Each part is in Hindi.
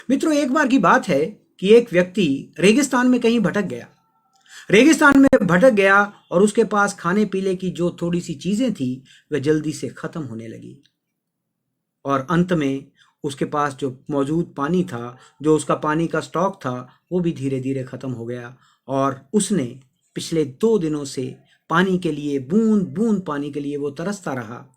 मित्रों, एक बार की बात है कि एक व्यक्ति रेगिस्तान में कहीं भटक गया। रेगिस्तान में भटक गया और उसके पास खाने पीने की जो थोड़ी सी चीजें थी वह जल्दी से खत्म होने लगी। और अंत में उसके पास जो मौजूद पानी था, जो उसका पानी का स्टॉक था, वो भी धीरे धीरे खत्म हो गया। और उसने पिछले 2 दिनों से पानी के लिए, बूंद बूंद पानी के लिए वो तरसता रहा।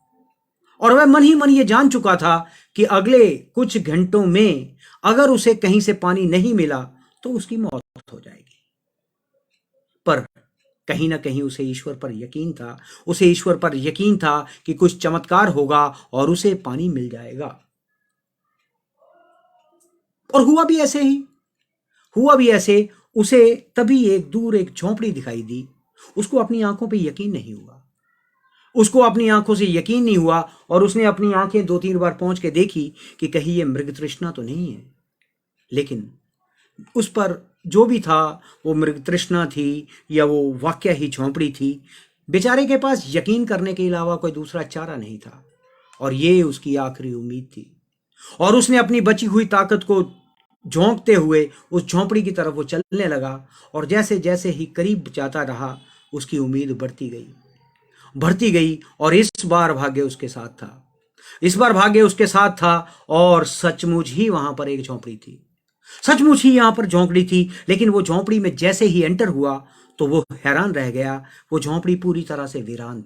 और वह मन ही मन ये जान चुका था कि अगले कुछ घंटों में अगर उसे कहीं से पानी नहीं मिला तो उसकी मौत हो जाएगी। पर कहीं ना कहीं उसे ईश्वर पर यकीन था। उसे ईश्वर पर यकीन था कि कुछ चमत्कार होगा और उसे पानी मिल जाएगा। और हुआ भी ऐसे। उसे तभी एक दूर एक झोंपड़ी दिखाई दी। उसको अपनी आंखों पे यकीन नहीं हुआ। उसको अपनी आंखों से यकीन नहीं हुआ और उसने अपनी आंखें 2-3 बार पहुंच के देखी कि कहीं ये मृग तृष्णा तो नहीं है। लेकिन उस पर जो भी था, वो मृग तृष्णा थी या वो वाकया ही झोंपड़ी थी। बेचारे के पास यकीन करने के अलावा कोई दूसरा चारा नहीं था और ये उसकी आखिरी उम्मीद थी। और उसने अपनी बची हुई ताकत को झोंकते हुए उस झोंपड़ी की तरफ वो चलने लगा। और जैसे जैसे ही करीब जाता रहा, उसकी उम्मीद बढ़ती गई और इस बार भाग्य उसके साथ था। और सचमुच ही वहां पर एक झोंपड़ी थी। सचमुच ही यहां पर झोंपड़ी थी। लेकिन वो झोंपड़ी में जैसे ही एंटर हुआ तो वो हैरान रह गया। वो झोंपड़ी पूरी तरह से वीरान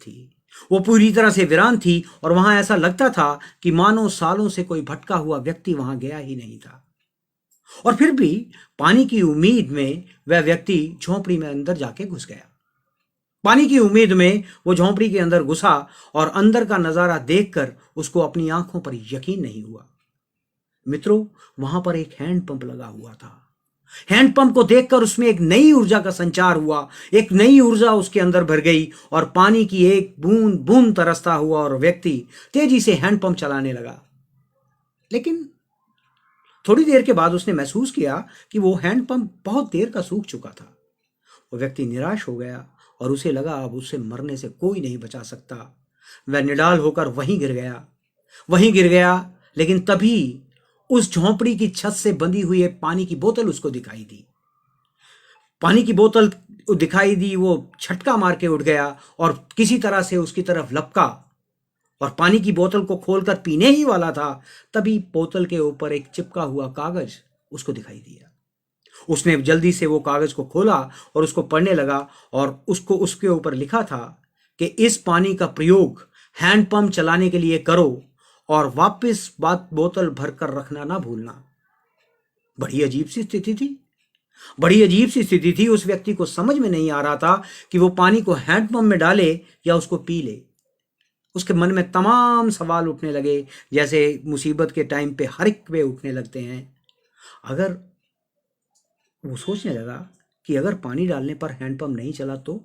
थी और वहां ऐसा लगता था कि मानो सालों से कोई भटका हुआ व्यक्ति वहां गया ही नहीं था। और फिर भी पानी की उम्मीद में वह व्यक्ति झोंपड़ी में अंदर जाके घुस गया। पानी की उम्मीद में वो झोंपड़ी के अंदर घुसा और अंदर का नजारा देखकर उसको अपनी आंखों पर यकीन नहीं हुआ। मित्रों, वहां पर एक हैंडपंप लगा हुआ था। हैंडपंप को देखकर उसमें एक नई ऊर्जा का संचार हुआ। एक नई ऊर्जा उसके अंदर भर गई और पानी की एक बूंद बूंद तरसता हुआ और व्यक्ति तेजी से हैंडपंप चलाने लगा। लेकिन थोड़ी देर के बाद उसने महसूस किया कि वो हैंडपंप बहुत देर का सूख चुका था। वो व्यक्ति निराश हो गया और उसे लगा अब उसे मरने से कोई नहीं बचा सकता। वह निडाल होकर वहीं गिर गया। लेकिन तभी उस झोंपड़ी की छत से बंधी हुई एक पानी की बोतल उसको दिखाई दी। वो झटका मार के उठ गया और किसी तरह से उसकी तरफ लपका और पानी की बोतल को खोलकर पीने ही वाला था। तभी बोतल के ऊपर एक चिपका हुआ कागज उसको दिखाई दिया। उसने जल्दी से वो कागज को खोला और उसको पढ़ने लगा और उसको उसके ऊपर लिखा था कि इस पानी का प्रयोग हैंडपंप चलाने के लिए करो और वापस बोतल भरकर रखना ना भूलना। बड़ी अजीब सी स्थिति थी। उस व्यक्ति को समझ में नहीं आ रहा था कि वो पानी को हैंडपंप में डाले या उसको पी ले। उसके मन में तमाम सवाल उठने लगे, जैसे मुसीबत के टाइम पे हर एक पे उठने लगते हैं। अगर वो सोचने लगा कि अगर पानी डालने पर हैंडपंप नहीं चला तो,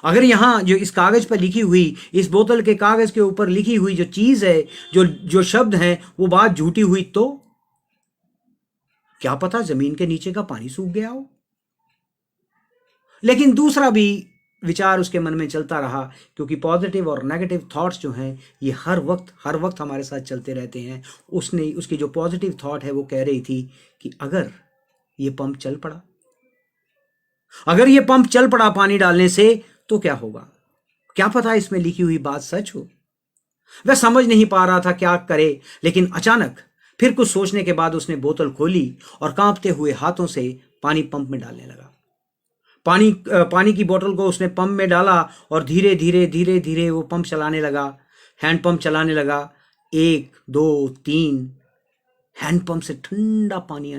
अगर यहां जो इस कागज पर लिखी हुई, इस बोतल के कागज के ऊपर लिखी हुई जो चीज है, जो शब्द है, वो बात झूठी हुई तो क्या पता जमीन के नीचे का पानी सूख गया हो। लेकिन दूसरा भी विचार उसके मन में चलता रहा, क्योंकि पॉजिटिव और नेगेटिव थॉट्स जो हैं ये हर वक्त हमारे साथ चलते रहते हैं। उसकी जो पॉजिटिव थॉट है वो कह रही थी कि अगर ये पंप चल पड़ा पानी डालने से तो क्या होगा, क्या पता इसमें लिखी हुई बात सच हो। वह समझ नहीं पा रहा था क्या करे। लेकिन अचानक फिर कुछ सोचने के बाद उसने बोतल खोली और कांपते हुए हाथों से पानी पंप में डालने लगा। पानी की बोतल को उसने पंप में डाला और धीरे धीरे वो पंप चलाने लगा, हैंडपंप चलाने लगा। 1 2 3 हैंडपंप से ठंडा पानी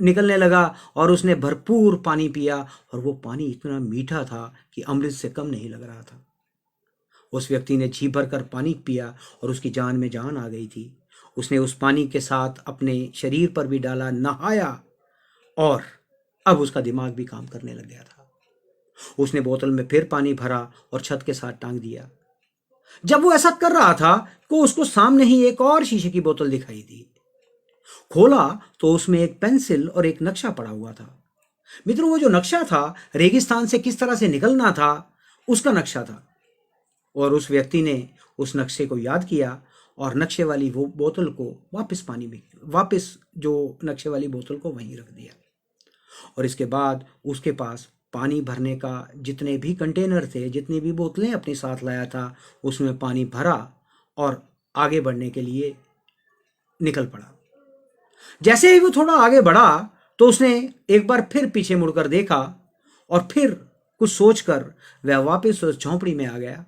निकलने लगा और उसने भरपूर पानी पिया और वो पानी इतना मीठा था कि अमृत से कम नहीं लग रहा था। उस व्यक्ति ने जी भर कर पानी पिया और उसकी जान में जान आ गई थी। उसने उस पानी के साथ अपने शरीर पर भी डाला, नहाया और अब उसका दिमाग भी काम करने लग गया था। उसने बोतल में फिर पानी भरा और छत के साथ टांग दिया। जब वो ऐसा कर रहा था तो उसको सामने ही एक और शीशे की बोतल दिखाई दी। खोला तो उसमें एक पेंसिल और एक नक्शा पड़ा हुआ था। मित्रों, वो जो नक्शा था रेगिस्तान से किस तरह से निकलना था उसका नक्शा था। और उस व्यक्ति ने उस नक्शे को याद किया और नक्शे वाली वो बोतल को वापस जो नक्शे वाली बोतल को वहीं रख दिया। और इसके बाद उसके पास पानी भरने का जितने भी कंटेनर थे, जितनी भी बोतलें अपने साथ लाया था, उसमें पानी भरा और आगे बढ़ने के लिए निकल पड़ा। जैसे ही वो थोड़ा आगे बढ़ा तो उसने एक बार फिर पीछे मुड़कर देखा और फिर कुछ सोचकर वह वापस उस झोंपड़ी में आ गया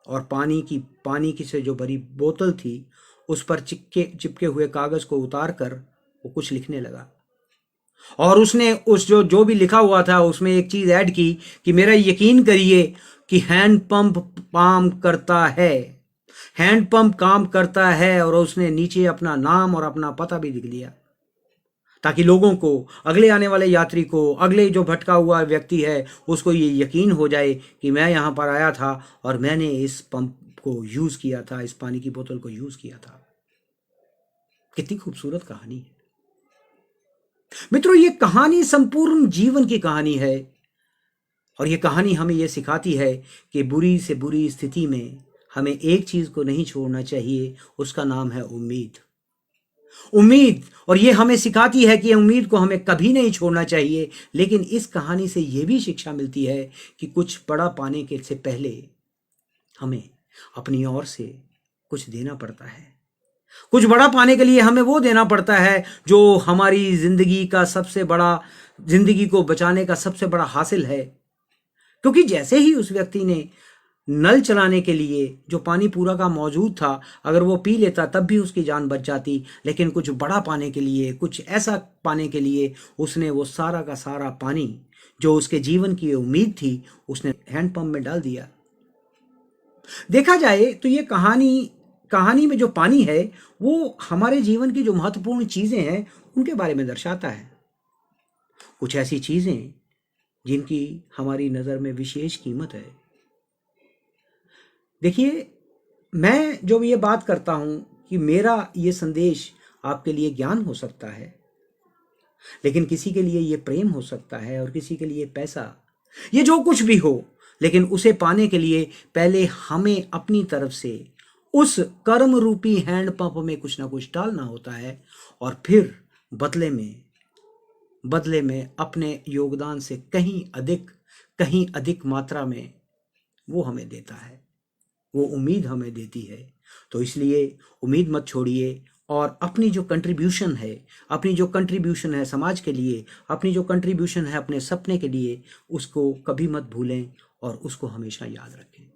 और पानी की से जो भरी बोतल थी उस पर चिपके हुए कागज को उतार कर वो कुछ लिखने लगा। और उसने उस जो भी लिखा हुआ था उसमें एक चीज ऐड की कि मेरा यकीन करिए कि हैंडपंप काम करता है। और उसने नीचे अपना नाम और अपना पता भी लिख लिया ताकि लोगों को, अगले आने वाले यात्री को, अगले जो भटका हुआ व्यक्ति है उसको ये यकीन हो जाए कि मैं यहाँ पर आया था और मैंने इस पंप को यूज किया था, इस पानी की बोतल को यूज किया था। कितनी खूबसूरत कहानी है मित्रों। ये कहानी संपूर्ण जीवन की कहानी है और ये कहानी हमें ये सिखाती है कि बुरी से बुरी स्थिति में हमें एक चीज को नहीं छोड़ना चाहिए, उसका नाम है उम्मीद। और ये हमें सिखाती है कि उम्मीद को हमें कभी नहीं छोड़ना चाहिए। लेकिन इस कहानी से ये भी शिक्षा मिलती है कि कुछ बड़ा पाने के से पहले हमें अपनी ओर से कुछ देना पड़ता है। कुछ बड़ा पाने के लिए हमें वो देना पड़ता है जो हमारी जिंदगी को बचाने का सबसे बड़ा हासिल है। क्योंकि जैसे ही उस व्यक्ति ने नल चलाने के लिए जो पानी पूरा का मौजूद था, अगर वो पी लेता तब भी उसकी जान बच जाती, लेकिन कुछ बड़ा पाने के लिए, कुछ ऐसा पाने के लिए उसने वो सारा का सारा पानी जो उसके जीवन की उम्मीद थी उसने हैंडपंप में डाल दिया। देखा जाए तो ये कहानी में जो पानी है वो हमारे जीवन की जो महत्वपूर्ण चीजें हैं उनके बारे में दर्शाता है। कुछ ऐसी चीजें जिनकी हमारी नजर में विशेष कीमत है। देखिए, मैं जो ये बात करता हूं कि मेरा ये संदेश आपके लिए ज्ञान हो सकता है, लेकिन किसी के लिए ये प्रेम हो सकता है और किसी के लिए पैसा, ये जो कुछ भी हो, लेकिन उसे पाने के लिए पहले हमें अपनी तरफ से उस कर्म रूपी हैंडपंप में कुछ ना कुछ डालना होता है और फिर बदले में अपने योगदान से कहीं अधिक मात्रा में वो हमें देता है, वो उम्मीद हमें देती है। तो इसलिए उम्मीद मत छोड़िए और अपनी जो कंट्रीब्यूशन है समाज के लिए, अपनी जो कंट्रीब्यूशन है अपने सपने के लिए, उसको कभी मत भूलें और उसको हमेशा याद रखें।